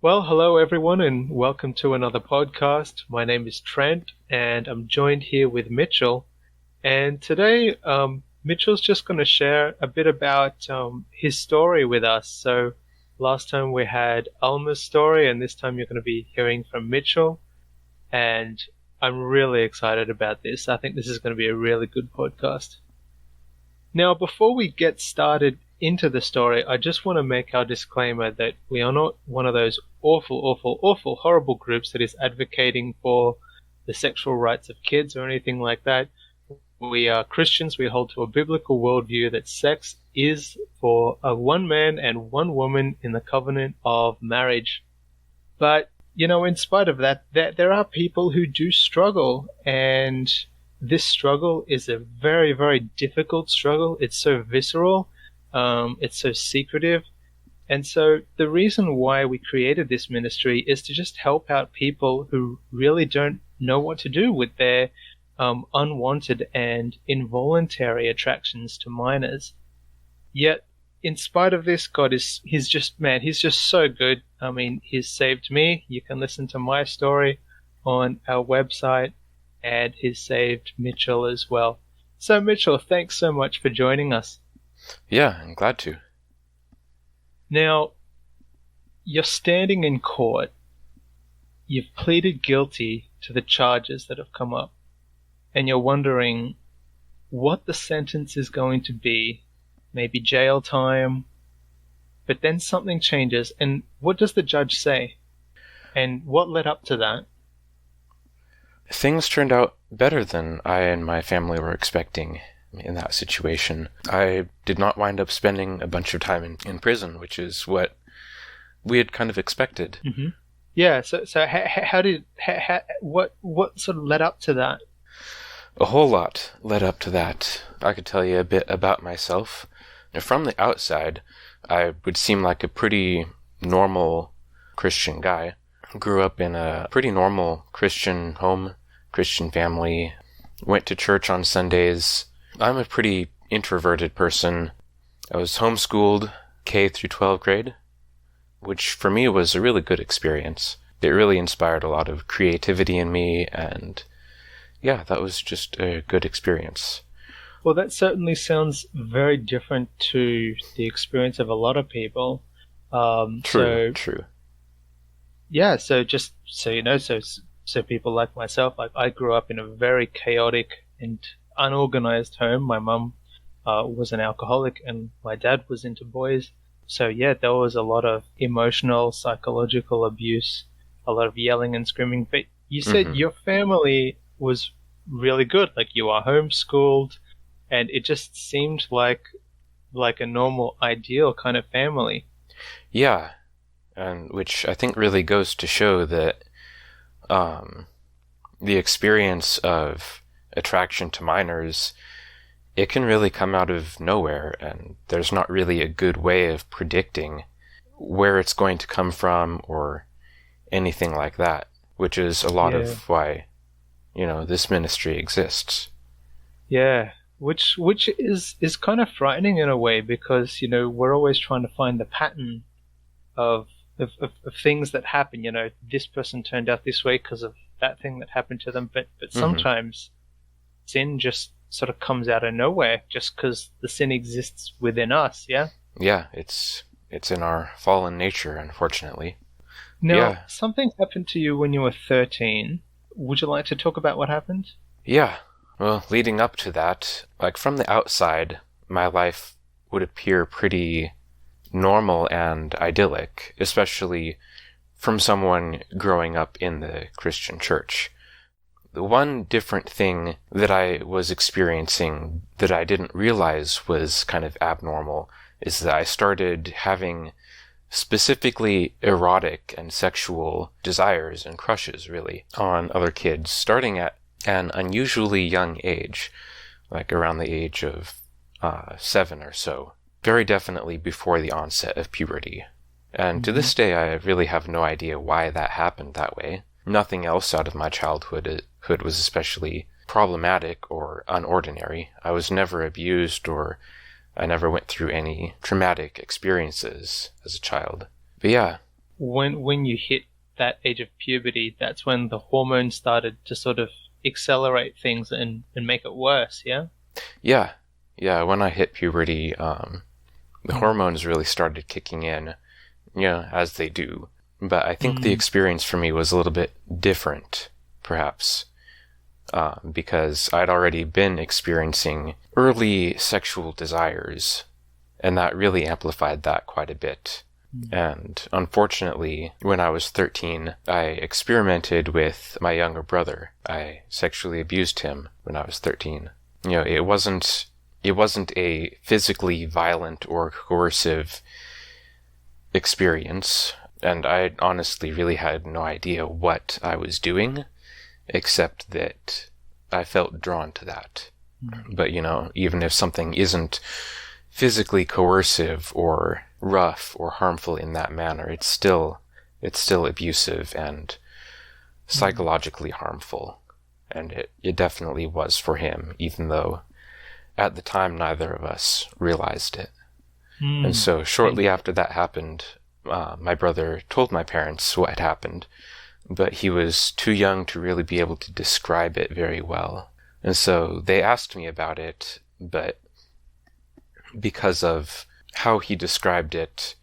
Well, hello everyone, and welcome to another podcast. My name is Trent, and I'm joined here with Mitchell. And today, Mitchell's just going to share a bit about his story with us. So, last time we had Alma's story, and this time you're going to be hearing from Mitchell. And I'm really excited about this. I think this is going to be a really good podcast. Now, before we get started into the story, I just want to make our disclaimer that we are not one of those awful, horrible groups that is advocating for the sexual rights of kids or anything like that. We are Christians. We hold to a biblical worldview that sex is for a one man and one woman in the covenant of marriage. But, in spite of that, there are people who do struggle, and this struggle is a very, very difficult struggle. It's so visceral. It's so secretive. And so the reason why we created this ministry is to just help out people who really don't know what to do with their unwanted and involuntary attractions to minors. Yet, in spite of this, he's just so good. I mean, he's saved me. You can listen to my story on our website, and he's saved Mitchell as well. So Mitchell, thanks so much for joining us. Yeah, I'm glad to. Now, you're standing in court. You've pleaded guilty to the charges that have come up, and you're wondering what the sentence is going to be. Maybe jail time. But then something changes, and what does the judge say? And what led up to that? Things turned out better than I and my family were expecting in that situation. I did not wind up spending a bunch of time in prison, which is what we had kind of expected. Mm-hmm. Yeah, so what sort of led up to that? A whole lot led up to that. I could tell you a bit about myself. From the outside, I would seem like a pretty normal Christian guy. Grew up in a pretty normal Christian home, Christian family, went to church on Sundays. I'm a pretty introverted person. I was homeschooled K through 12th grade, which for me was a really good experience. It really inspired a lot of creativity in me, and yeah, that was just a good experience. Well, that certainly sounds very different to the experience of a lot of people. True. Yeah, so just so you know, so people like myself, like I grew up in a very chaotic and unorganized home. My mum was an alcoholic, and my dad was into boys. So yeah, there was a lot of emotional, psychological abuse, a lot of yelling and screaming. But you said your family was really good, like you are homeschooled, and it just seemed like a normal, ideal kind of family. Yeah, and which I think really goes to show that the experience of attraction to minors, it can really come out of nowhere, and there's not really a good way of predicting where it's going to come from or anything like that, which is a lot of why, this ministry exists. Yeah, which is kind of frightening in a way, because, we're always trying to find the pattern of things that happen. This person turned out this way because of that thing that happened to them, but sometimes sin just sort of comes out of nowhere just because the sin exists within us. Yeah it's in our fallen nature, unfortunately. Now, something happened to you when you were 13. Would you like to talk about what happened? Yeah, well, leading up to that, like from the outside, my life would appear pretty normal and idyllic, especially from someone growing up in the Christian church. The one different thing that I was experiencing that I didn't realize was kind of abnormal is that I started having specifically erotic and sexual desires and crushes, really, on other kids, starting at an unusually young age, like around the age of 7 or so. Very definitely before the onset of puberty. And to this day, I really have no idea why that happened that way. Nothing else out of my childhood was especially problematic or unordinary. I was never abused, or I never went through any traumatic experiences as a child. But yeah, when you hit that age of puberty, that's when the hormones started to sort of accelerate things and make it worse, yeah? Yeah, yeah. When I hit puberty, the hormones really started kicking in, as they do. But I think the experience for me was a little bit different, perhaps, because I'd already been experiencing early sexual desires, and that really amplified that quite a bit. And unfortunately, when I was 13, I experimented with my younger brother. I sexually abused him when I was 13. It wasn't a physically violent or coercive experience, and I honestly really had no idea what I was doing, except that I felt drawn to that. But, even if something isn't physically coercive or rough or harmful in that manner, it's still abusive and psychologically harmful. And it definitely was for him, even though at the time neither of us realized it. And so shortly after that happened, my brother told my parents what had happened, but he was too young to really be able to describe it very well. And so they asked me about it, but because of how he described it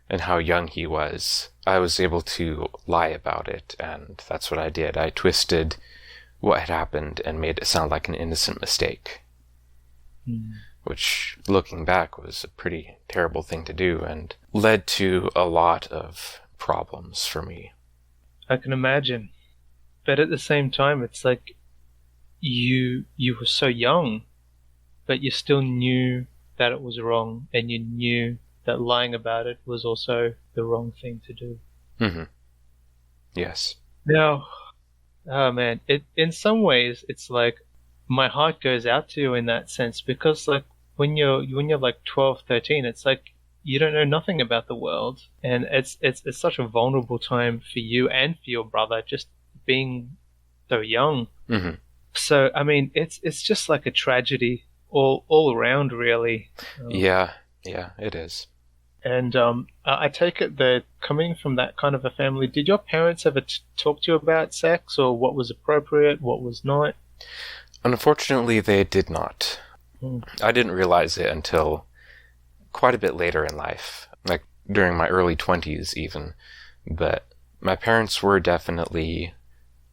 and how young he was, I was able to lie about it, and that's what I did. I twisted what had happened and made it sound like an innocent mistake, which, looking back, was a pretty terrible thing to do and led to a lot of problems for me. I can imagine. But at the same time, it's like you were so young, but you still knew that it was wrong, and you knew that lying about it was also the wrong thing to do. Yes. Now, oh man, in some ways, it's like my heart goes out to you in that sense, because like when you're like 12, 13, it's like you don't know nothing about the world, and it's such a vulnerable time for you and for your brother, just being so young. So I mean, it's just like a tragedy all around, really. Yeah, it is. And I take it that coming from that kind of a family, did your parents ever talk to you about sex, or what was appropriate, what was not? Unfortunately, they did not. I didn't realize it until quite a bit later in life, like during my early 20s even. But my parents were definitely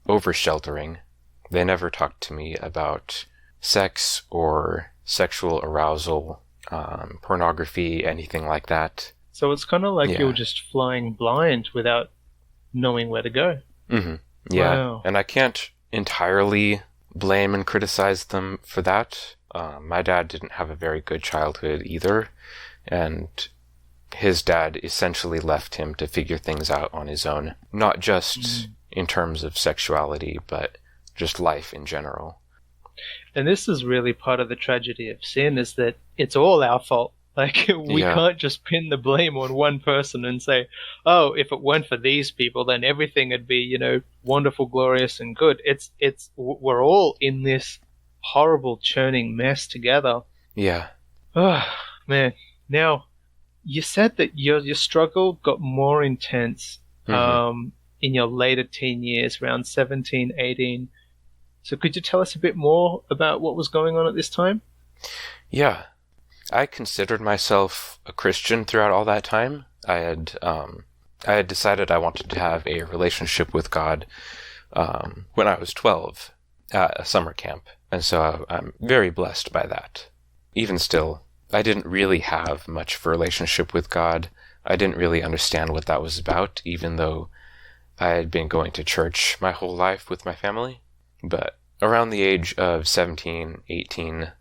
over-sheltering. They never talked to me about sex or sexual arousal, pornography, anything like that. So it's kind of like you were just flying blind without knowing where to go. Yeah, Wow. And I can't entirely blame and criticize them for that. My dad didn't have a very good childhood either, and his dad essentially left him to figure things out on his own, not just in terms of sexuality, but just life in general. And this is really part of the tragedy of sin, is that it's all our fault. Like, we can't just pin the blame on one person and say, oh, if it weren't for these people, then everything would be, wonderful, glorious, and good. We're all in this horrible churning mess together. Yeah. Oh, man. Now, you said that your struggle got more intense in your later teen years, around 17, 18. So could you tell us a bit more about what was going on at this time? Yeah. I considered myself a Christian throughout all that time. I had decided I wanted to have a relationship with God when I was 12 at a summer camp. And so I'm very blessed by that. Even still, I didn't really have much of a relationship with God. I didn't really understand what that was about, even though I had been going to church my whole life with my family. But around the age of 17, 18,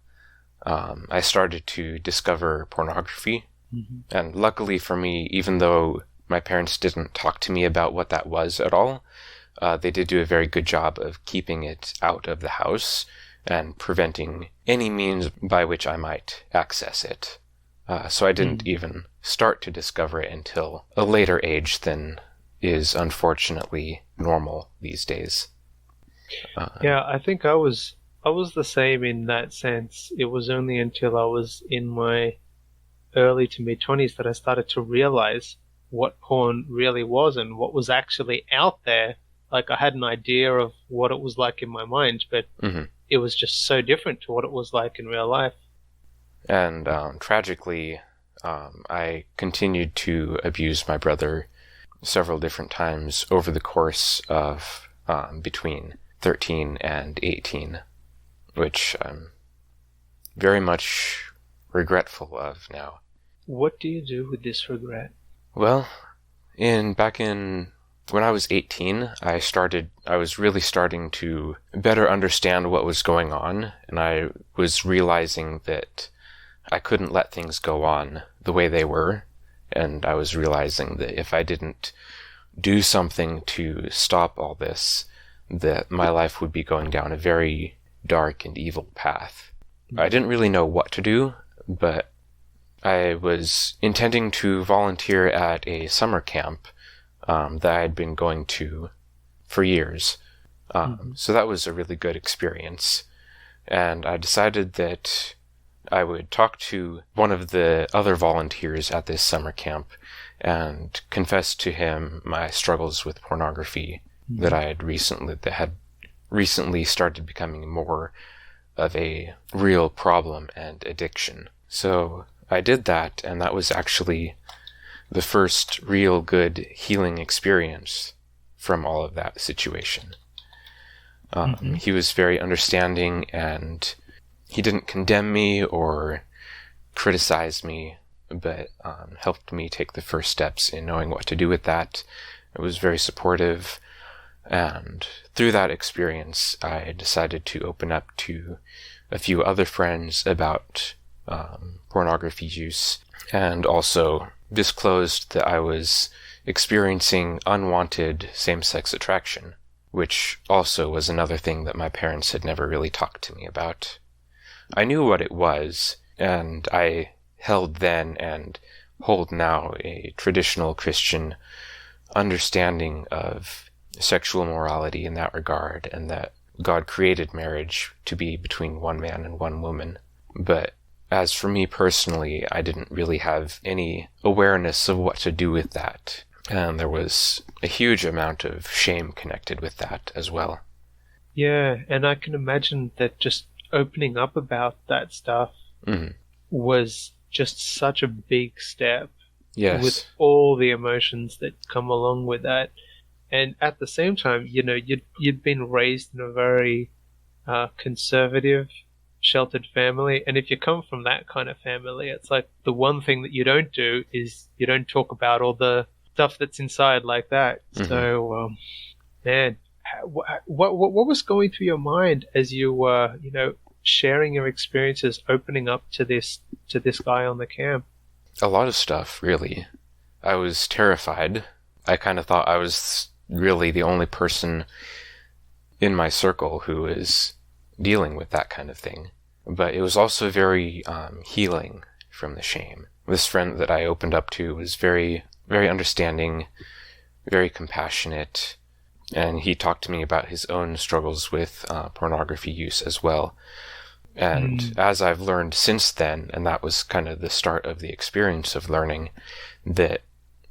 I started to discover pornography. And luckily for me, even though my parents didn't talk to me about what that was at all, they did do a very good job of keeping it out of the house and preventing any means by which I might access it. So I didn't even start to discover it until a later age than is unfortunately normal these days. Yeah, I think I was the same in that sense. It was only until I was in my early to mid-20s that I started to realize what porn really was and what was actually out there. Like, I had an idea of what it was like in my mind, but it was just so different to what it was like in real life. And tragically, I continued to abuse my brother several different times over the course of between 13 and 18, which I'm very much regretful of now. What do you do with this regret? Well, back in when I was 18, I was really starting to better understand what was going on, and I was realizing that I couldn't let things go on the way they were, and I was realizing that if I didn't do something to stop all this, that my life would be going down a very dark and evil path. I didn't really know what to do, but I was intending to volunteer at a summer camp that I had been going to for years. So that was a really good experience. And I decided that I would talk to one of the other volunteers at this summer camp and confess to him my struggles with pornography that had recently started becoming more of a real problem and addiction. So I did that, and that was actually the first real good healing experience from all of that situation. He was very understanding, and he didn't condemn me or criticize me, but helped me take the first steps in knowing what to do with that. It was very supportive, and through that experience, I decided to open up to a few other friends about pornography use, and also disclosed that I was experiencing unwanted same-sex attraction, which also was another thing that my parents had never really talked to me about. I knew what it was, and I held then and hold now a traditional Christian understanding of sexual morality in that regard, and that God created marriage to be between one man and one woman. But as for me personally, I didn't really have any awareness of what to do with that, and there was a huge amount of shame connected with that as well. Yeah, and I can imagine that just opening up about that stuff was just such a big step. Yes. With all the emotions that come along with that. And at the same time, you'd been raised in a very conservative, sheltered family, and if you come from that kind of family, it's like the one thing that you don't do is you don't talk about all the stuff that's inside like that. So, man, what was going through your mind as you were, sharing your experiences, opening up to this guy on the camp? A lot of stuff, really. I was terrified. I kind of thought I was really the only person in my circle who is dealing with that kind of thing. But it was also very healing from the shame. This friend that I opened up to was very, very understanding, very compassionate, and he talked to me about his own struggles with pornography use as well. And as I've learned since then, and that was kind of the start of the experience of learning, that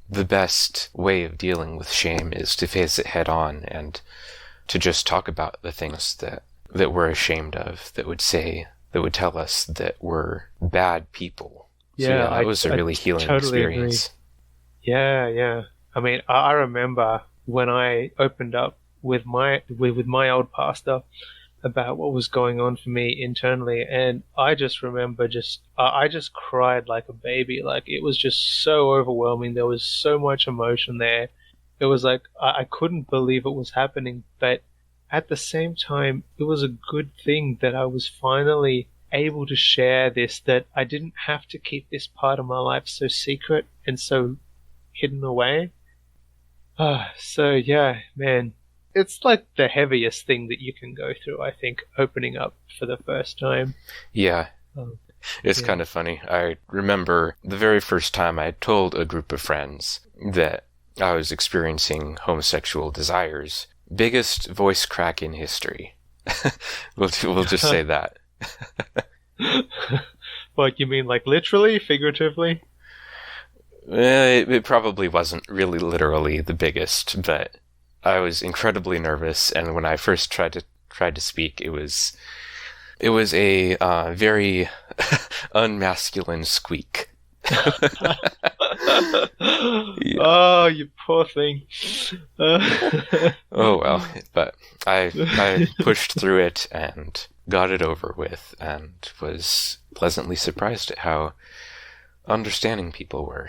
the best way of dealing with shame is to face it head on and to just talk about the things that we're ashamed of, that would tell us that we're bad people. Yeah, so yeah, that was a really healing totally experience. Agree. Yeah. I mean, I remember when I opened up with my old pastor about what was going on for me internally, and I just remember I just cried like a baby. Like, it was just so overwhelming. There was so much emotion there. It was like I couldn't believe it was happening, but at the same time, it was a good thing that I was finally able to share this, that I didn't have to keep this part of my life so secret and so hidden away. So yeah, man. It's like the heaviest thing that you can go through, I think, opening up for the first time. Yeah. It's kind of funny. I remember the very first time I told a group of friends that I was experiencing homosexual desires. Biggest voice crack in history. We'll just say that. Like, you mean like literally, figuratively? It probably wasn't really literally the biggest, but I was incredibly nervous, and when I first tried to speak, it was a very unmasculine squeak. Yeah. Oh, you poor thing. Oh well, but I pushed through it and got it over with, and was pleasantly surprised at how understanding people were.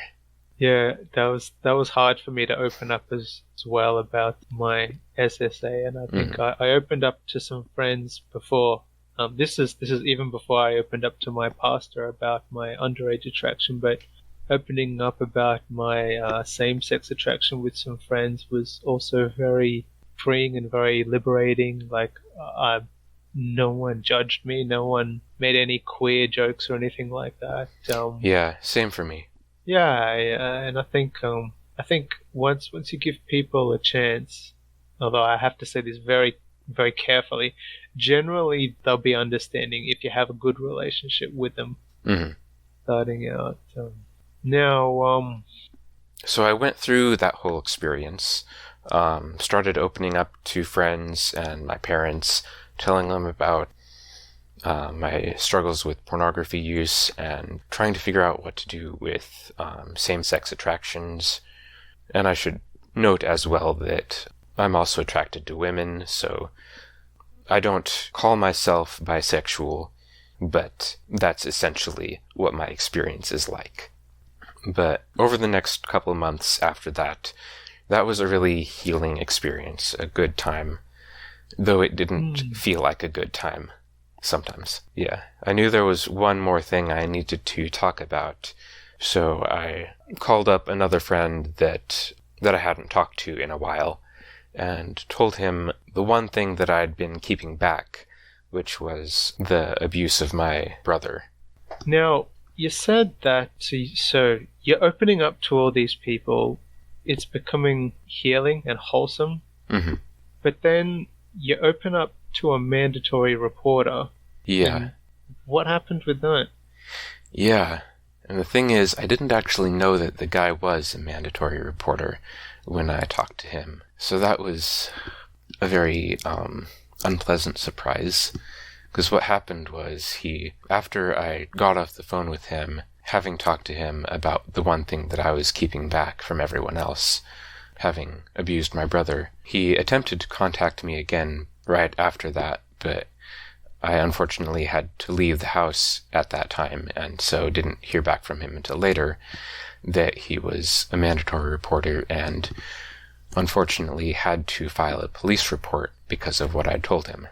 Yeah, that was hard for me to open up as well about my SSA, and I think I opened up to some friends before. This is even before I opened up to my pastor about my underage attraction, but opening up about my same-sex attraction with some friends was also very freeing and very liberating. Like, no one judged me, no one made any queer jokes or anything like that. Yeah, same for me. Yeah, and I think once you give people a chance, although I have to say this very very carefully, generally they'll be understanding if you have a good relationship with them starting out. Now, so I went through that whole experience, started opening up to friends and my parents, telling them about my struggles with pornography use and trying to figure out what to do with same-sex attractions. And I should note as well that I'm also attracted to women, so I don't call myself bisexual, but that's essentially what my experience is like. But over the next couple of months after that, that was a really healing experience, a good time, though it didn't feel like a good time sometimes. Yeah, I knew there was one more thing I needed to talk about, so I called up another friend that I hadn't talked to in a while, and told him the one thing that I'd been keeping back, which was the abuse of my brother. Now, you said that, so you're opening up to all these people, it's becoming healing and wholesome, but then you open up to a mandatory reporter. Yeah. What happened with that? Yeah, and the thing is, I didn't actually know that the guy was a mandatory reporter when I talked to him. So that was a very unpleasant surprise, because what happened was after I got off the phone with him, having talked to him about the one thing that I was keeping back from everyone else, having abused my brother, he attempted to contact me again right after that, but I unfortunately had to leave the house at that time, and so didn't hear back from him until later that he was a mandatory reporter and unfortunately had to file a police report because of what I told him.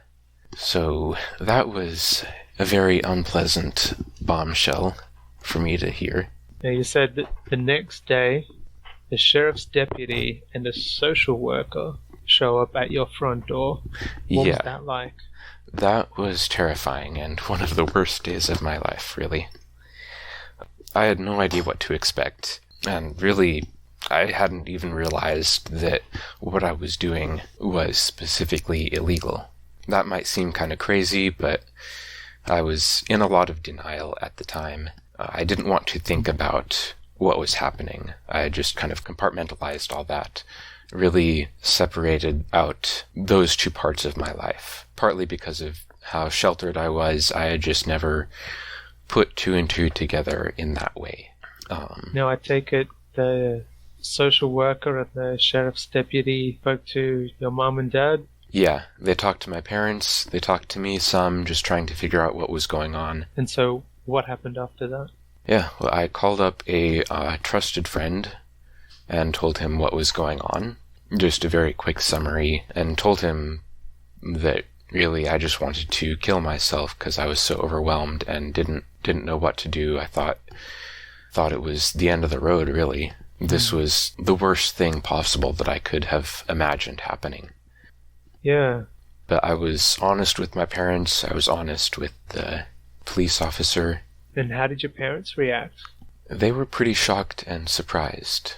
So that was a very unpleasant bombshell for me to hear. Now, you said that the next day, the sheriff's deputy and a social worker show up at your front door. What was that like? That was terrifying and one of the worst days of my life, really. I had no idea what to expect, and really, I hadn't even realized that what I was doing was specifically illegal. That might seem kind of crazy, but I was in a lot of denial at the time. I didn't want to think about what was happening. I just kind of compartmentalized all that, really separated out those two parts of my life. Partly because of how sheltered I was, I had just never put two and two together in that way. Now, I take it the social worker and the sheriff's deputy spoke to your mom and dad? Yeah, they talked to my parents, they talked to me some, just trying to figure out what was going on. And so, what happened after that? Yeah, well, I called up a trusted friend and told him what was going on. Just a very quick summary, and told him that really I just wanted to kill myself because I was so overwhelmed and didn't know what to do. I thought it was the end of the road, really. This was the worst thing possible that I could have imagined happening. Yeah. But I was honest with my parents, I was honest with the police officer. And how did your parents react? They were pretty shocked and surprised.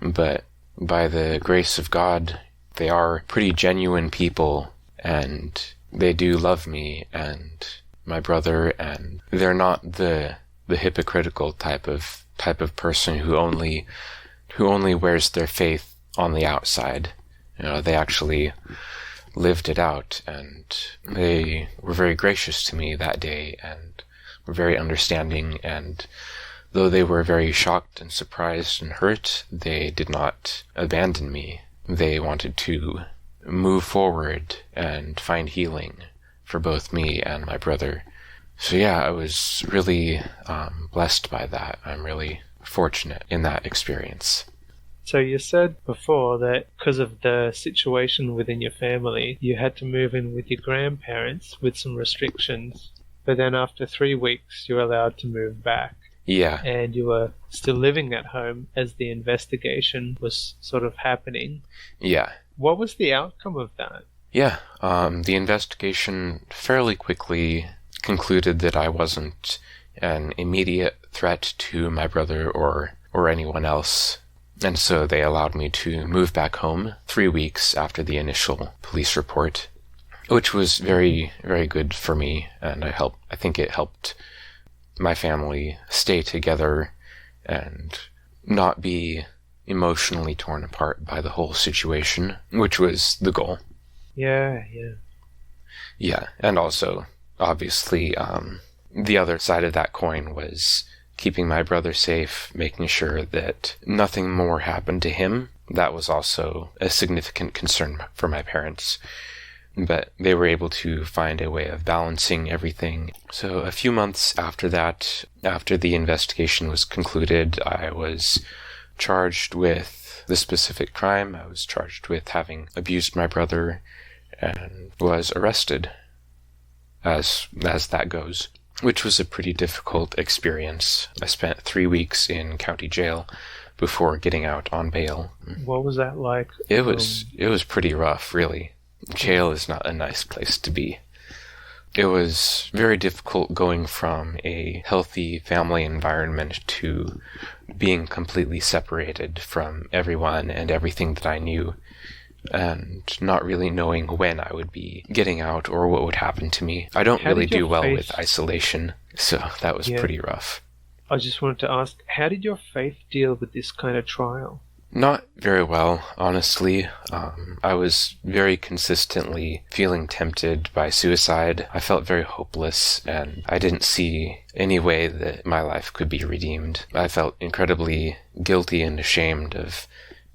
But by the grace of God, they are pretty genuine people, and they do love me and my brother, and they're not the the hypocritical type of person who only wears their faith on the outside. They actually lived it out, and they were very gracious to me that day and were very understanding, and though they were very shocked and surprised and hurt, they did not abandon me. They wanted to move forward and find healing for both me and my brother. So yeah, I was really blessed by that. I'm really fortunate in that experience. So you said before that because of the situation within your family, you had to move in with your grandparents with some restrictions, but then after 3 weeks you're allowed to move back. Yeah. And you were still living at home as the investigation was sort of happening. Yeah. What was the outcome of that? Yeah, the investigation fairly quickly concluded that I wasn't an immediate threat to my brother or anyone else. And so they allowed me to move back home 3 weeks after the initial police report, which was very, very good for me. And I think it helped my family stay together and not be emotionally torn apart by the whole situation, which was the goal. Yeah. Yeah, and also, obviously, the other side of that coin was keeping my brother safe, making sure that nothing more happened to him. That was also a significant concern for my parents. But they were able to find a way of balancing everything. So a few months after that, after the investigation was concluded, I was charged with the specific crime. I was charged with having abused my brother and was arrested, as that goes, which was a pretty difficult experience. I spent 3 weeks in county jail before getting out on bail. What was that like? It was pretty rough, really. Jail is not a nice place to be. It was very difficult going from a healthy family environment to being completely separated from everyone and everything that I knew, and not really knowing when I would be getting out or what would happen to me. I don't really do well with isolation, so that was pretty rough. I just wanted to ask, how did your faith deal with this kind of trial? Not very well, honestly. I was very consistently feeling tempted by suicide. I felt very hopeless, and I didn't see any way that my life could be redeemed. I felt incredibly guilty and ashamed of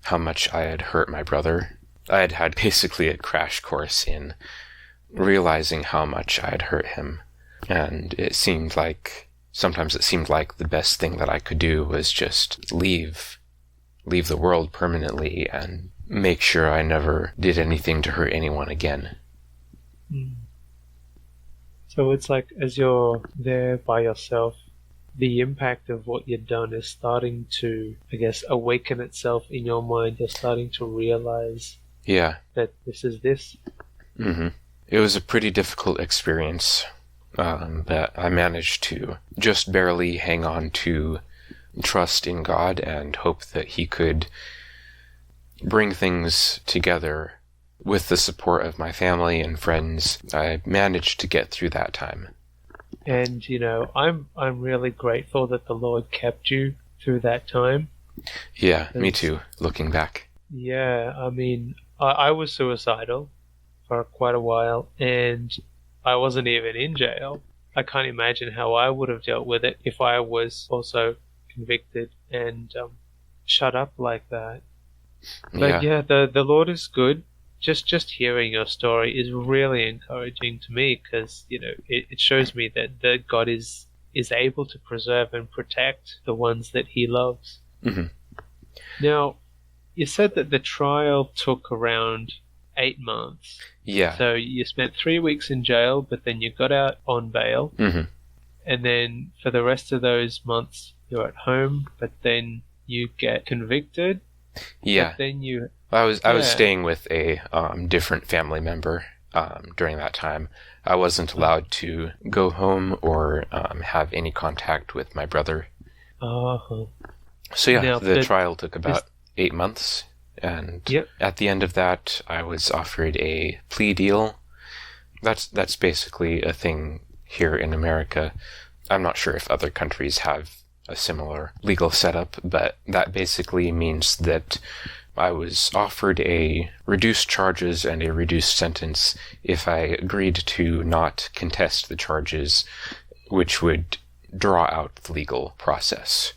how much I had hurt my brother. I had had basically a crash course in realizing how much I had hurt him, and sometimes it seemed like the best thing that I could do was just leave the world permanently and make sure I never did anything to hurt anyone again. So it's like, as you're there by yourself, the impact of what you've done is starting to, I guess, awaken itself in your mind. You're starting to realize that this is this. Mm-hmm. It was a pretty difficult experience that I managed to just barely hang on to trust in God and hope that He could bring things together with the support of my family and friends. I managed to get through that time. And, I'm really grateful that the Lord kept you through that time. Yeah, me too, looking back. Yeah, I was suicidal for quite a while, and I wasn't even in jail. I can't imagine how I would have dealt with it if I was also convicted and shut up like that. But the Lord is good. Just hearing your story is really encouraging to me, because it shows me that God is able to preserve and protect the ones that He loves. Mm-hmm. Now, you said that the trial took around 8 months. Yeah. So you spent 3 weeks in jail, but then you got out on bail. Mm-hmm. And then for the rest of those months, you're at home, but then you get convicted. Yeah. But then I was staying with a different family member during that time. I wasn't allowed to go home or have any contact with my brother. Uh-huh. So yeah, the trial took about 8 months, and at the end of that, I was offered a plea deal. That's basically a thing here in America. I'm not sure if other countries have a similar legal setup, but that basically means that I was offered a reduced charges and a reduced sentence if I agreed to not contest the charges, which would draw out the legal process.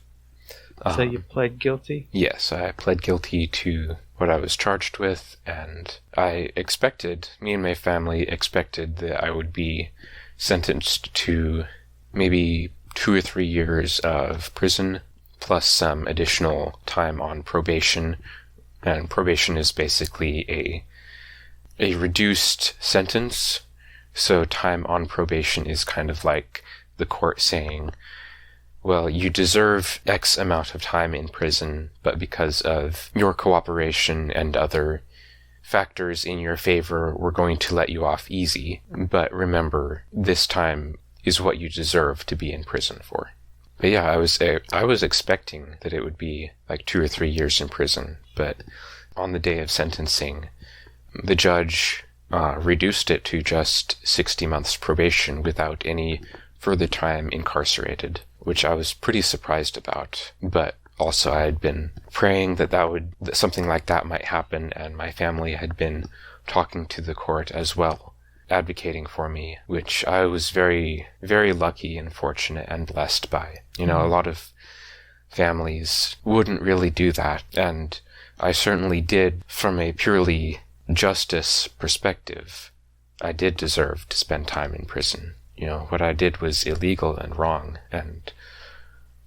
So you pled guilty? Yes, I pled guilty to what I was charged with, and me and my family expected that I would be sentenced to maybe 2 or 3 years of prison, plus some additional time on probation. And probation is basically a reduced sentence, so time on probation is kind of like the court saying, well, you deserve X amount of time in prison, but because of your cooperation and other factors in your favor, we're going to let you off easy. But remember, this time is what you deserve to be in prison for. But yeah, I was expecting that it would be like 2 or 3 years in prison, but on the day of sentencing, the judge reduced it to just 60 months probation without any further time incarcerated, which I was pretty surprised about. But also I had been praying that something like that might happen, and my family had been talking to the court as well, advocating for me, which I was very, very lucky and fortunate and blessed by. A lot of families wouldn't really do that, and I certainly did from a purely justice perspective. I did deserve to spend time in prison. What I did was illegal and wrong and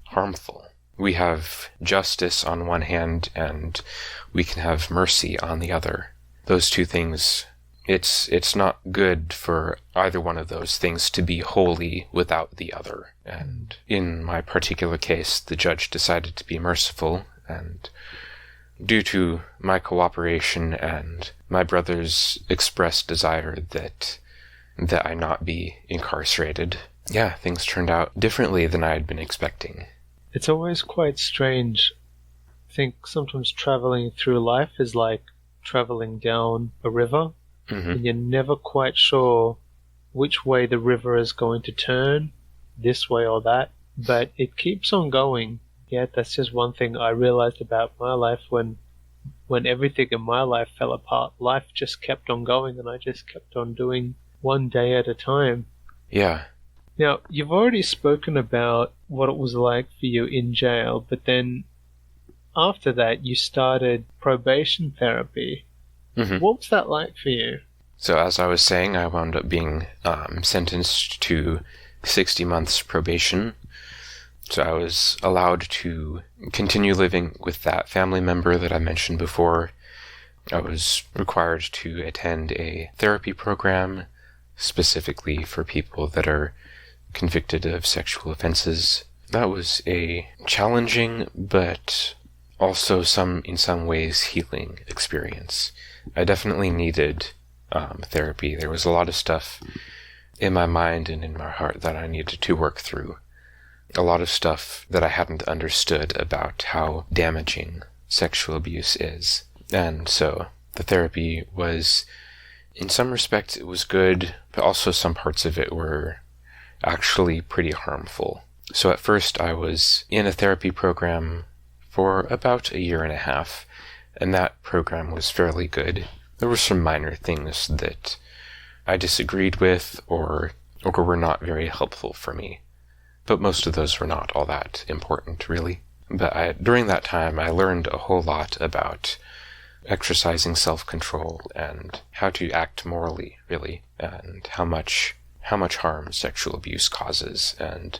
harmful. We have justice on one hand, and we can have mercy on the other. Those two things, it's not good for either one of those things to be wholly without the other. And in my particular case, the judge decided to be merciful, and due to my cooperation and my brother's expressed desire that I not be incarcerated, things turned out differently than I had been expecting. It's always quite strange. I think sometimes traveling through life is like traveling down a river, and you're never quite sure which way the river is going to turn, this way or that, but it keeps on going. Yeah, that's just one thing I realized about my life. When everything in my life fell apart, life just kept on going, and I just kept on doing one day at a time. Yeah. Now, you've already spoken about what it was like for you in jail, but then after that you started probation therapy. What was that like for you? So as I was saying, I wound up being sentenced to 60 months probation. So I was allowed to continue living with that family member that I mentioned before. I was required to attend a therapy program specifically for people that are convicted of sexual offenses. That was a challenging but also in some ways healing experience. I definitely needed therapy. There was a lot of stuff in my mind and in my heart that I needed to work through. A lot of stuff that I hadn't understood about how damaging sexual abuse is. And so the therapy was, in some respects, it was good, but also some parts of it were actually pretty harmful. So at first I was in a therapy program for about 1.5 years, and that program was fairly good. There were some minor things that I disagreed with or were not very helpful for me. But most of those were not all that important, really. But during that time, I learned a whole lot about exercising self-control and how to act morally, really, and how much harm sexual abuse causes. And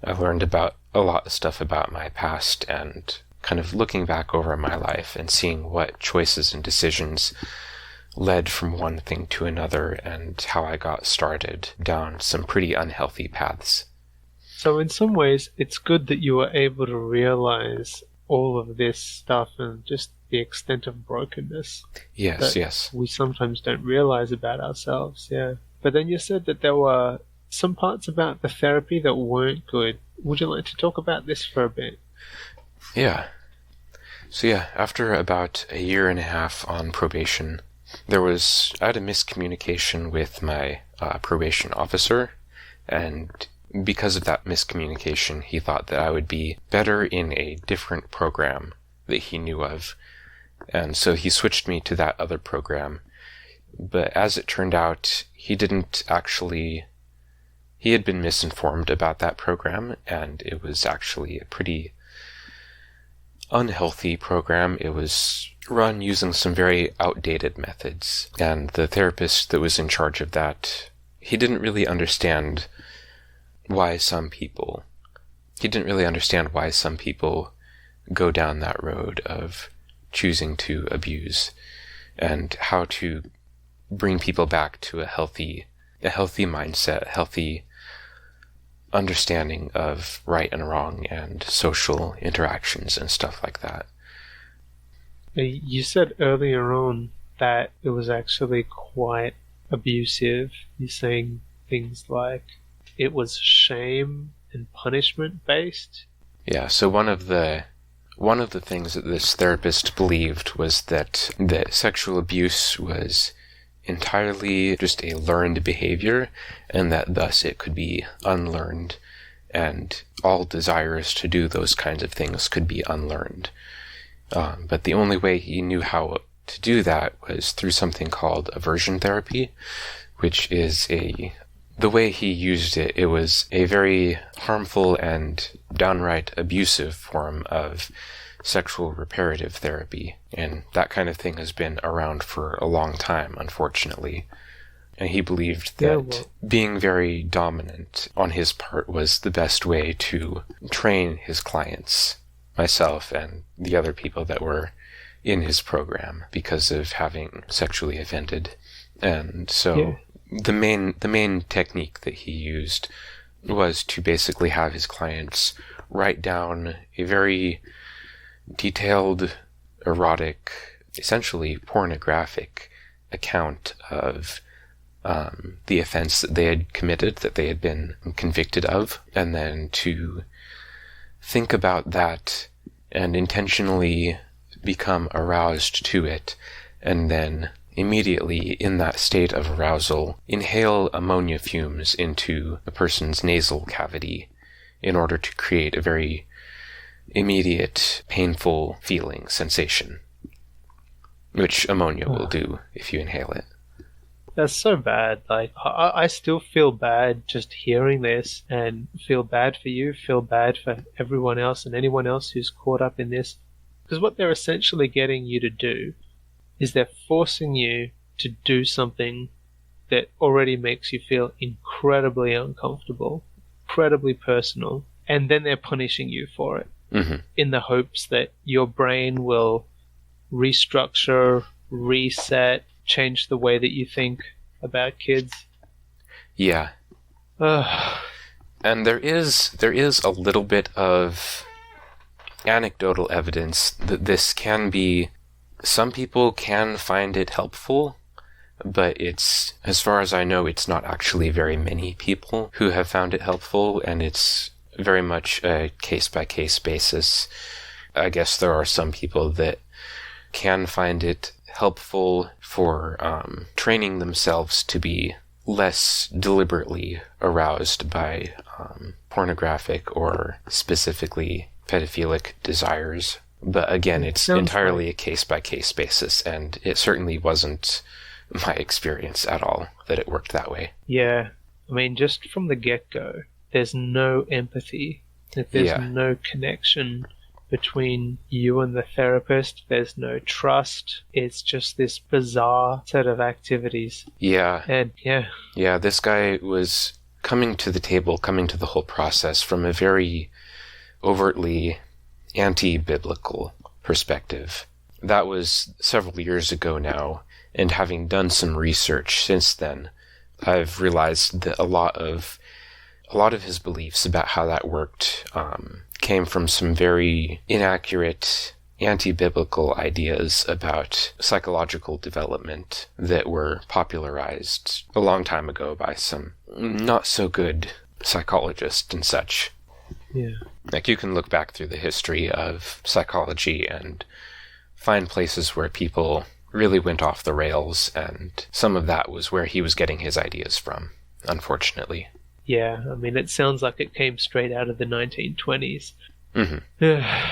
I learned about a lot of stuff about my past and kind of looking back over my life and seeing what choices and decisions led from one thing to another and how I got started down some pretty unhealthy paths. So in some ways, it's good that you were able to realize all of this stuff and just the extent of brokenness. Yes. We sometimes don't realize about ourselves, yeah. But then you said that there were some parts about the therapy that weren't good. Would you like to talk about this for a bit? Yeah. So after about 1.5 years on probation, I had a miscommunication with my probation officer, and because of that miscommunication, he thought that I would be better in a different program that he knew of. And so he switched me to that other program. But as it turned out, he had been misinformed about that program, and it was actually a pretty unhealthy program. It was run using some very outdated methods, and the therapist that was in charge of that, he didn't really understand why some people go down that road of choosing to abuse, and how to bring people back to a healthy mindset, a healthy understanding of right and wrong and social interactions and stuff like that. You said earlier on that it was actually quite abusive. You're saying things like it was shame and punishment based. Yeah, so one of the things that this therapist believed was that sexual abuse was entirely just a learned behavior, and that thus it could be unlearned, and all desires to do those kinds of things could be unlearned. But the only way he knew how to do that was through something called aversion therapy, which is the way he used it, it was a very harmful and downright abusive form of sexual reparative therapy, and that kind of thing has been around for a long time, unfortunately. And he believed that being very dominant on his part was the best way to train his clients, myself and the other people that were in his program, because of having sexually offended. And so the main technique that he used was to basically have his clients write down a very detailed, erotic, essentially pornographic account of the offense that they had committed, that they had been convicted of, and then to think about that and intentionally become aroused to it, and then immediately in that state of arousal inhale ammonia fumes into a person's nasal cavity in order to create a very immediate, painful feeling, sensation, which ammonia will do if you inhale it. That's so bad. Like, I still feel bad just hearing this, and feel bad for you, feel bad for everyone else and anyone else who's caught up in this. Because what they're essentially getting you to do is they're forcing you to do something that already makes you feel incredibly uncomfortable, incredibly personal, and then they're punishing you for it. Mm-hmm. In the hopes that your brain will restructure, reset, change the way that you think about kids. Yeah. And there is a little bit of anecdotal evidence that this can be, some people can find it helpful, but it's, as far as I know, it's not actually very many people who have found it helpful, and it's very much a case-by-case basis. I guess there are some people that can find it helpful for training themselves to be less deliberately aroused by pornographic or specifically pedophilic desires. But again, it's entirely a case-by-case basis, and it certainly wasn't my experience at all that it worked that way. Yeah. I mean, just from the get-go, there's no empathy, there's no connection between you and the therapist, there's no trust, it's just this bizarre set of activities. Yeah. And yeah, this guy was coming to the whole process from a very overtly anti-biblical perspective. That was several years ago now, and having done some research since then, I've realized that a lot of his beliefs about how that worked came from some very inaccurate anti-biblical ideas about psychological development that were popularized a long time ago by some not so good psychologists and such. Yeah. Like, you can look back through the history of psychology and find places where people really went off the rails, and some of that was where he was getting his ideas from, unfortunately. Yeah, I mean, it sounds like it came straight out of the 1920s. Mm-hmm.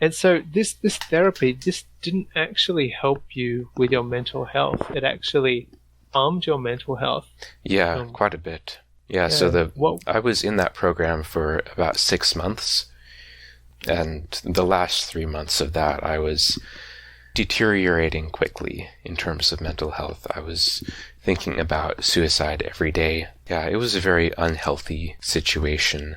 And so this therapy, this didn't actually help you with your mental health. It actually harmed your mental health. Yeah, quite a bit. Yeah, so I was in that program for about 6 months, and the last 3 months of that I was deteriorating quickly in terms of mental health. I was thinking about suicide every day. Yeah, it was a very unhealthy situation.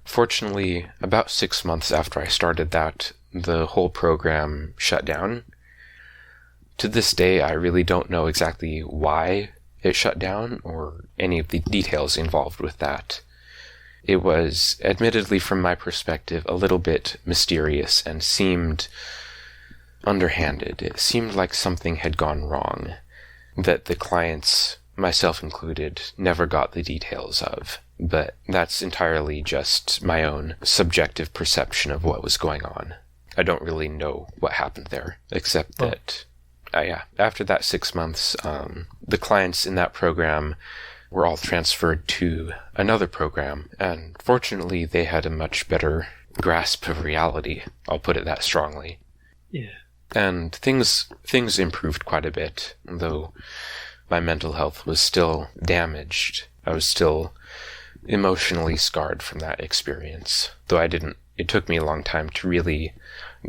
Fortunately, about 6 months after I started that, the whole program shut down. To this day, I really don't know exactly why it shut down or any of the details involved with that. It was, admittedly from my perspective, a little bit mysterious and seemed underhanded. It seemed like something had gone wrong, that the clients, myself included, never got the details of. But that's entirely just my own subjective perception of what was going on. I don't really know what happened there, except that, after that 6 months, the clients in that program were all transferred to another program, and fortunately they had a much better grasp of reality. I'll put it that strongly. Yeah. And things improved quite a bit, though my mental health was still damaged. I was still emotionally scarred from that experience, though it took me a long time to really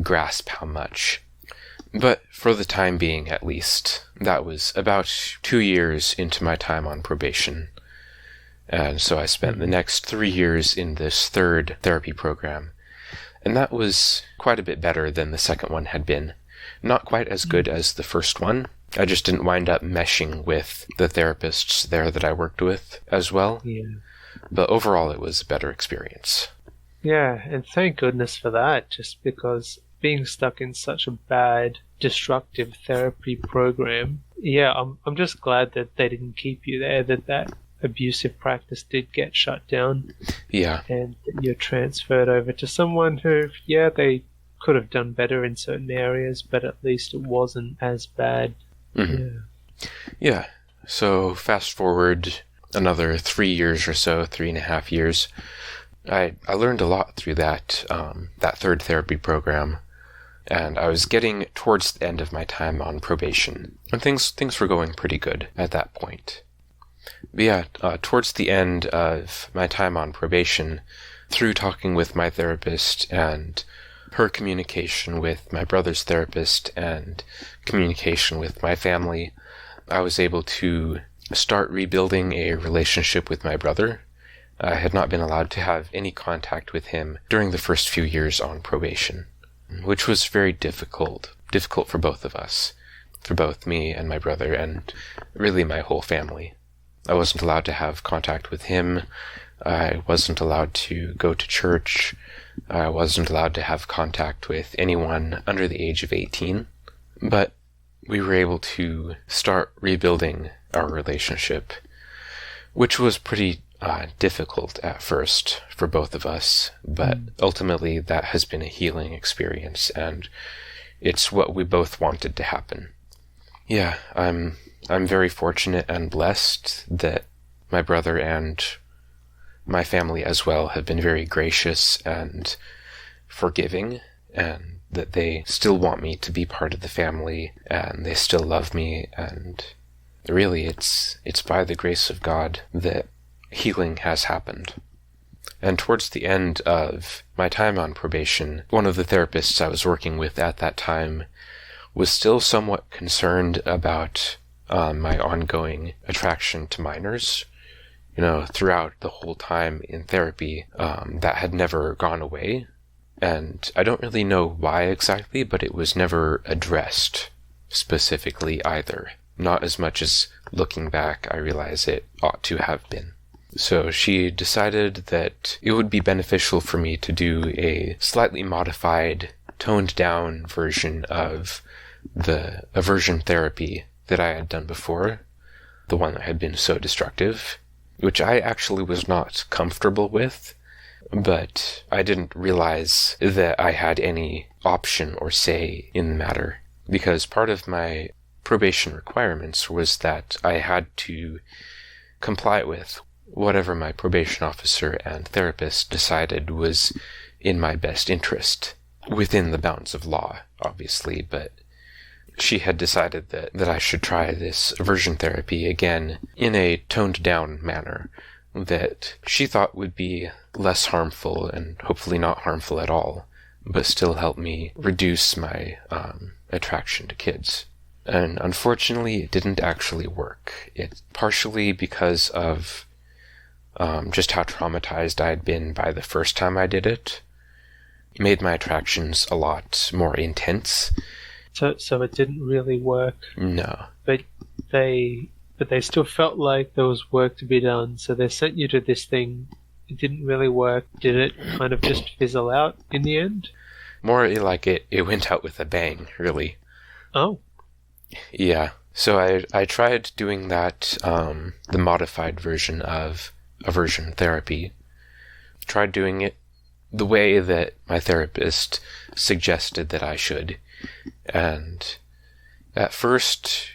grasp how much. But for the time being, at least, that was about 2 years into my time on probation. And so I spent the next 3 years in this third therapy program. And that was quite a bit better than the second one had been. Not quite as good as the first one. I just didn't wind up meshing with the therapists there that I worked with as well. Yeah. But overall, it was a better experience. Yeah, and thank goodness for that, just because being stuck in such a bad, destructive therapy program, I'm just glad that they didn't keep you there, that abusive practice did get shut down. Yeah. And you're transferred over to someone who, they could have done better in certain areas, but at least it wasn't as bad. Mm-hmm. Yeah. So fast forward another 3 years or so, 3.5 years. I learned a lot through that third therapy program, and I was getting towards the end of my time on probation, and things were going pretty good at that point. But towards the end of my time on probation, through talking with my therapist and her communication with my brother's therapist and communication with my family, I was able to start rebuilding a relationship with my brother. I had not been allowed to have any contact with him during the first few years on probation, which was very difficult for both of us, for both me and my brother, and really my whole family. I wasn't allowed to have contact with him. I wasn't allowed to go to church. I wasn't allowed to have contact with anyone under the age of 18. But we were able to start rebuilding our relationship, which was pretty difficult at first for both of us, but ultimately that has been a healing experience, and it's what we both wanted to happen. Yeah, I'm very fortunate and blessed that my brother and my family as well have been very gracious and forgiving, and that they still want me to be part of the family, and they still love me, and really it's by the grace of God that healing has happened. And towards the end of my time on probation, one of the therapists I was working with at that time was still somewhat concerned about my ongoing attraction to minors. Throughout the whole time in therapy, that had never gone away. And I don't really know why exactly, but it was never addressed specifically either. Not as much as, looking back, I realize it ought to have been. So she decided that it would be beneficial for me to do a slightly modified, toned-down version of the aversion therapy that I had done before, the one that had been so destructive, which I actually was not comfortable with, but I didn't realize that I had any option or say in the matter, because part of my probation requirements was that I had to comply with whatever my probation officer and therapist decided was in my best interest, within the bounds of law, obviously, but she had decided that I should try this aversion therapy again in a toned-down manner that she thought would be less harmful and hopefully not harmful at all, but still help me reduce my attraction to kids. And unfortunately, it didn't actually work. It's partially because of just how traumatized I had been by the first time I did it. It made my attractions a lot more intense. So it didn't really work. No. But they still felt like there was work to be done, so they sent you to this thing. It didn't really work. Did it kind of just fizzle out in the end? More like it went out with a bang, really. Oh. Yeah. So I tried doing that, the modified version of aversion therapy. Tried doing it the way that my therapist suggested that I should. And at first,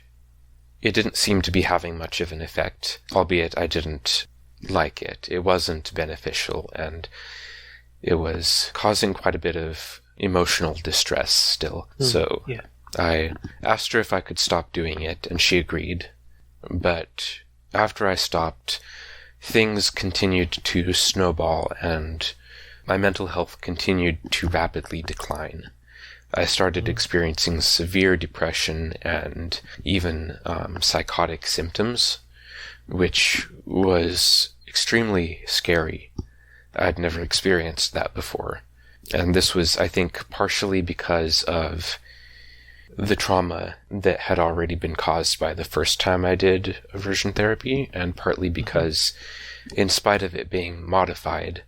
it didn't seem to be having much of an effect, albeit I didn't like it. It wasn't beneficial, and it was causing quite a bit of emotional distress still. So yeah. I asked her if I could stop doing it, and she agreed. But after I stopped, things continued to snowball, and my mental health continued to rapidly decline. I started experiencing severe depression and even psychotic symptoms, which was extremely scary. I'd never experienced that before. And this was, I think, partially because of the trauma that had already been caused by the first time I did aversion therapy, and partly because, in spite of it being modified,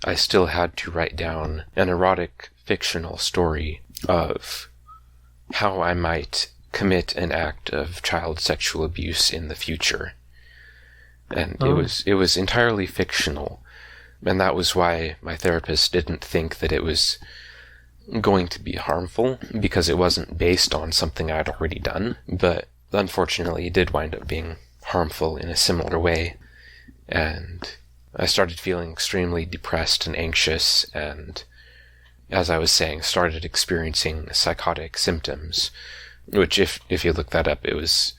I still had to write down an erotic fictional story of how I might commit an act of child sexual abuse in the future. And it was entirely fictional, and that was why my therapist didn't think that it was going to be harmful, because it wasn't based on something I'd already done, but unfortunately it did wind up being harmful in a similar way, and I started feeling extremely depressed and anxious, and as I was saying, started experiencing psychotic symptoms, which if you look that up, it was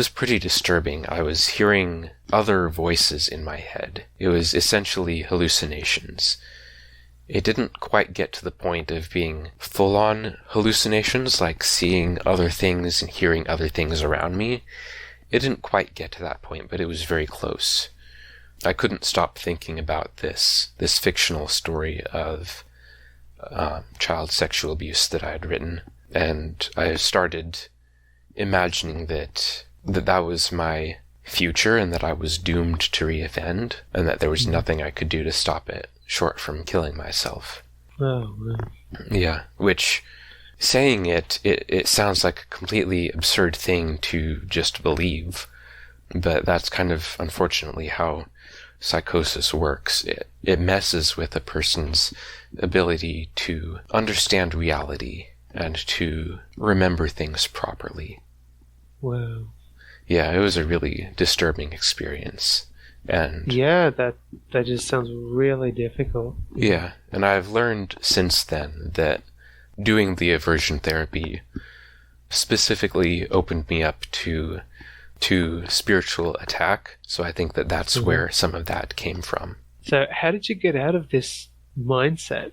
pretty disturbing. I was hearing other voices in my head. It was essentially hallucinations. It didn't quite get to the point of being full-on hallucinations, like seeing other things and hearing other things around me. It didn't quite get to that point, but it was very close. I couldn't stop thinking about this fictional story of child sexual abuse that I had written, and I started imagining that was my future, and that I was doomed to reoffend, and that there was nothing I could do to stop it, short from killing myself. Oh, man. Yeah, which, saying it sounds like a completely absurd thing to just believe, but that's kind of, unfortunately, how psychosis works. It messes with a person's ability to understand reality and to remember things properly. Wow. Yeah, it was a really disturbing experience. And yeah, that just sounds really difficult. Yeah, and I've learned since then that doing the aversion therapy specifically opened me up to spiritual attack, so I think that's where some of that came from. So how did you get out of this mindset?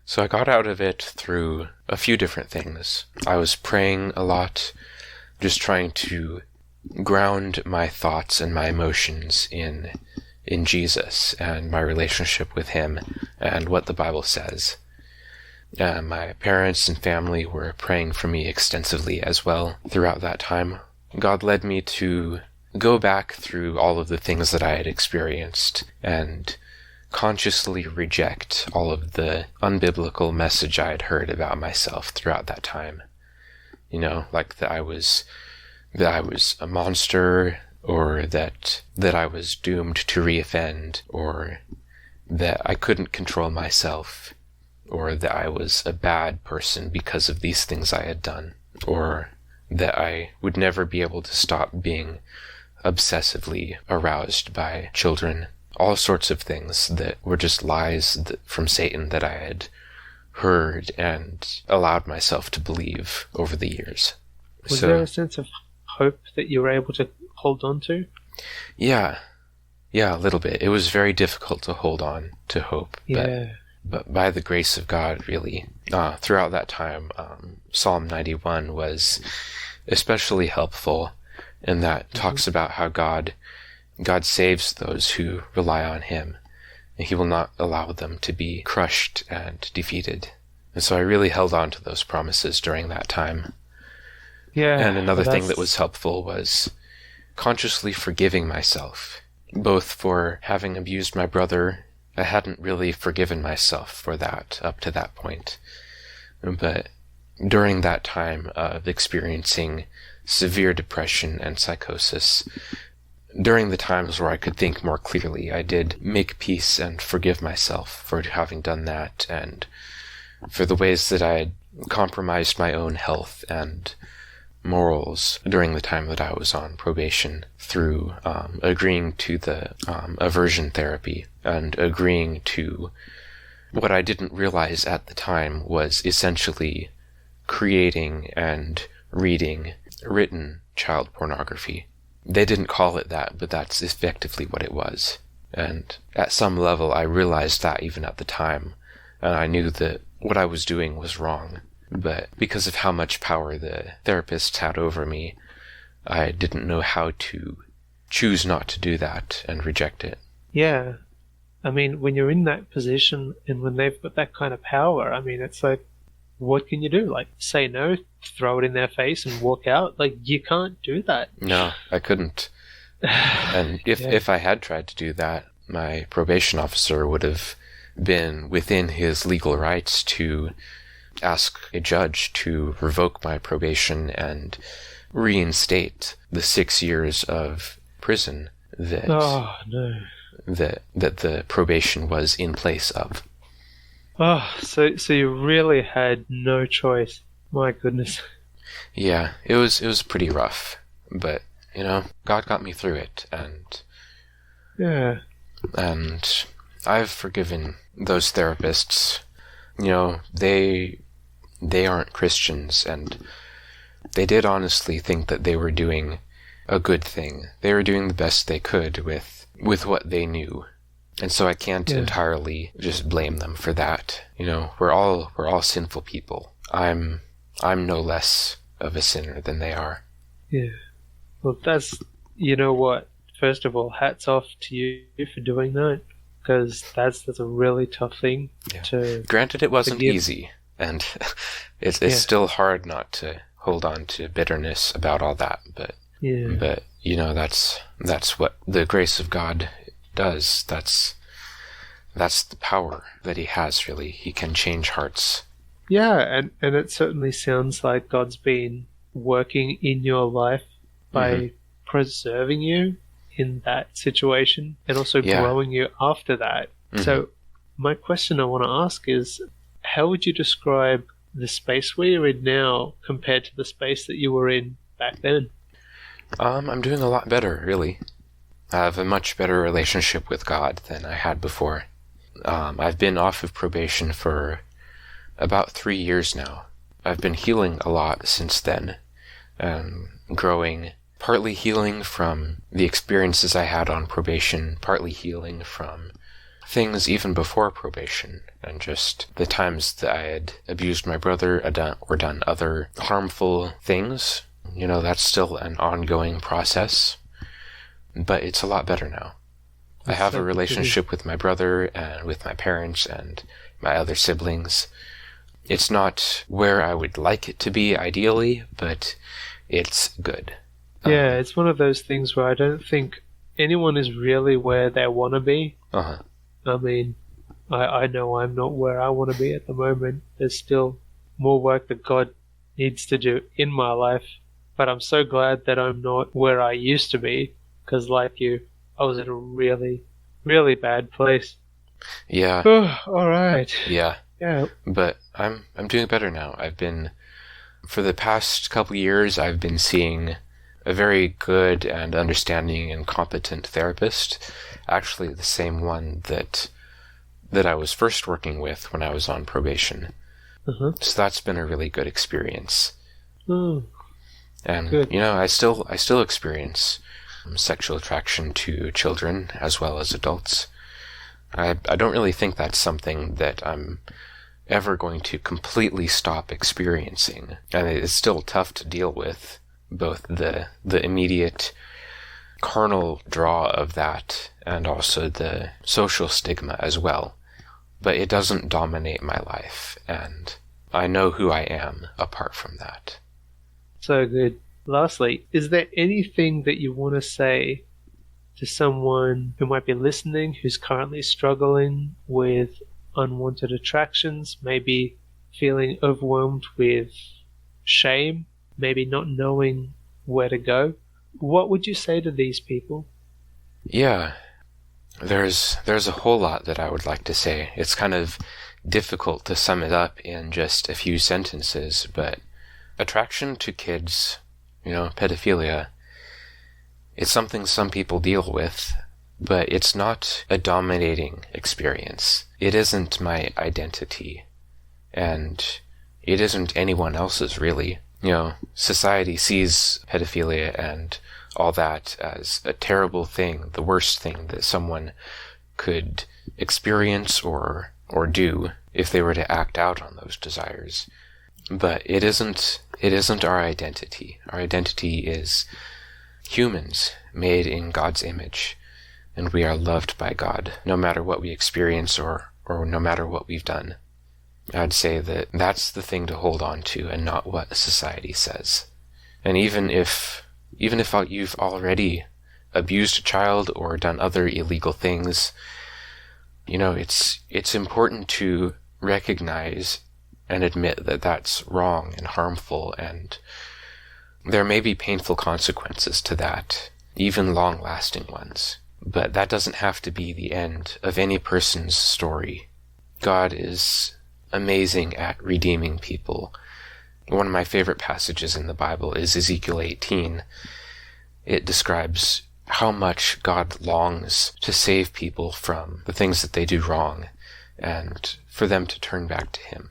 So I got out of it through a few different things. I was praying a lot, just trying to ground my thoughts and my emotions in Jesus and my relationship with him and what the Bible says. My parents and family were praying for me extensively as well throughout that time. God led me to go back through all of the things that I had experienced and consciously reject all of the unbiblical message I had heard about myself throughout that time. You know, like that I was a monster, or that I was doomed to reoffend, or that I couldn't control myself, or that I was a bad person because of these things I had done, or that I would never be able to stop being obsessively aroused by children. All sorts of things that were just lies from Satan that I had heard and allowed myself to believe over the years. Was there a sense of hope that you were able to hold on to? Yeah, a little bit. It was very difficult to hold on to hope. Yeah. But by the grace of God, really, throughout that time, Psalm 91 was especially helpful, and that talks about how God saves those who rely on him, and he will not allow them to be crushed and defeated. And so I really held on to those promises during that time. Yeah. And another thing that was helpful was consciously forgiving myself, both for having abused my brother. I hadn't really forgiven myself for that up to that point. But during that time of experiencing severe depression and psychosis, during the times where I could think more clearly, I did make peace and forgive myself for having done that, and for the ways that I had compromised my own health and morals during the time that I was on probation through agreeing to the Aversion Therapy and agreeing to what I didn't realize at the time was essentially creating and reading written child pornography. They didn't call it that, but that's effectively what it was. And at some level, I realized that even at the time, and I knew that what I was doing was wrong. But because of how much power the therapists had over me, I didn't know how to choose not to do that and reject it. Yeah. I mean, when you're in that position and when they've got that kind of power, I mean, it's like, what can you do? Like, say no, throw it in their face and walk out? Like, you can't do that. No, I couldn't. And if I had tried to do that, my probation officer would have been within his legal rights to ask a judge to revoke my probation and reinstate the 6 years of prison that the probation was in place of. Oh, so you really had no choice. My goodness. Yeah, it was pretty rough, but God got me through it, and I've forgiven those therapists. They aren't Christians, and they did honestly think that they were doing a good thing. They were doing the best they could with what they knew. And so I can't entirely just blame them for that. We're all sinful people. I'm no less of a sinner than they are. Yeah. Well, you know what? First of all, hats off to you for doing that, because that's a really tough thing to. Granted, it wasn't easy, and it's still hard not to hold on to bitterness about all that. But that's what the grace of God does. That's the power that he has, really. He can change hearts. Yeah, and it certainly sounds like God's been working in your life by preserving you in that situation and also growing you after that. So my question I want to ask is, how would you describe the space where you're in now compared to the space that you were in back then? I'm doing a lot better, really. I have a much better relationship with God than I had before. I've been off of probation for about 3 years now. I've been healing a lot since then, growing, partly healing from the experiences I had on probation, partly healing from things even before probation, and just the times that I had abused my brother or done other harmful things. That's still an ongoing process, but it's a lot better now. I have a relationship with my brother and with my parents and my other siblings. It's not where I would like it to be, ideally, but it's good. Yeah, it's one of those things where I don't think anyone is really where they want to be. I mean, I know I'm not where I want to be at the moment. There's still more work that God needs to do in my life, but I'm so glad that I'm not where I used to be, because like you, I was in a really, really bad place. Yeah. All right. Yeah. Yeah. But I'm doing better now. For the past couple years, I've been seeing a very good and understanding and competent therapist, actually the same one that I was first working with when I was on probation. Uh-huh. So that's been a really good experience. Oh, And, good. I still experience sexual attraction to children as well as adults. I don't really think that's something that I'm ever going to completely stop experiencing. And it's still tough to deal with, both the immediate carnal draw of that and also the social stigma as well. But it doesn't dominate my life, and I know who I am apart from that. So good. Lastly, is there anything that you want to say to someone who might be listening, who's currently struggling with unwanted attractions, maybe feeling overwhelmed with shame, maybe not knowing where to go? What would you say to these people? Yeah, there's a whole lot that I would like to say. It's kind of difficult to sum it up in just a few sentences, but attraction to kids, pedophilia, it's something some people deal with, but it's not a dominating experience. It isn't my identity, and it isn't anyone else's, really. Society sees pedophilia and all that as a terrible thing, the worst thing that someone could experience or do if they were to act out on those desires. But it isn't our identity. Our identity is humans made in God's image, and we are loved by God, no matter what we experience or no matter what we've done. I'd say that that's the thing to hold on to, and not what society says. And even if you've already abused a child or done other illegal things, it's important to recognize and admit that that's wrong and harmful, and there may be painful consequences to that, even long-lasting ones. But that doesn't have to be the end of any person's story. God is amazing at redeeming people. One of my favorite passages in the Bible is Ezekiel 18. It describes how much God longs to save people from the things that they do wrong and for them to turn back to Him.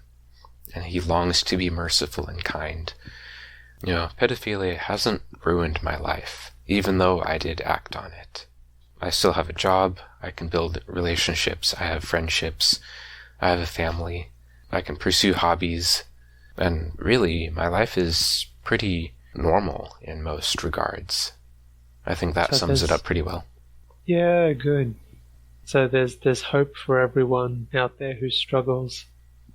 And He longs to be merciful and kind. Pedophilia hasn't ruined my life, even though I did act on it. I still have a job, I can build relationships, I have friendships, I have a family, I can pursue hobbies, and really, my life is pretty normal in most regards. I think that sums it up pretty well. Yeah, good. So there's hope for everyone out there who struggles.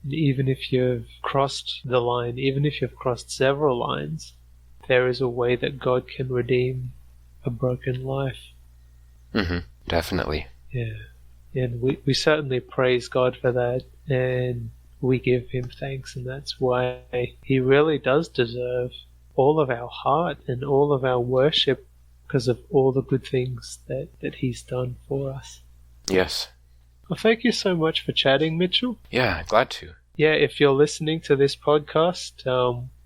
Even if you've crossed the line, even if you've crossed several lines, there is a way that God can redeem a broken life. Definitely. Yeah. And we certainly praise God for that, and we give Him thanks, and that's why He really does deserve all of our heart and all of our worship, because of all the good things that He's done for us. Yes. Well, thank you so much for chatting, Mitchell. Yeah, glad to. Yeah, if you're listening to this podcast,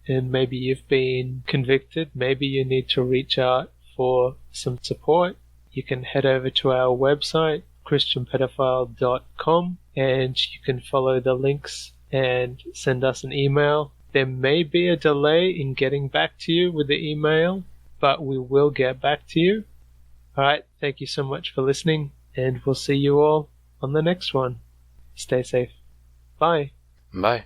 and maybe you've been convicted, maybe you need to reach out for some support, you can head over to our website, christianpedophile.com, and you can follow the links and send us an email. There may be a delay in getting back to you with the email, but we will get back to you. Alright, thank you so much for listening, and we'll see you all on the next one. Stay safe. Bye. Bye.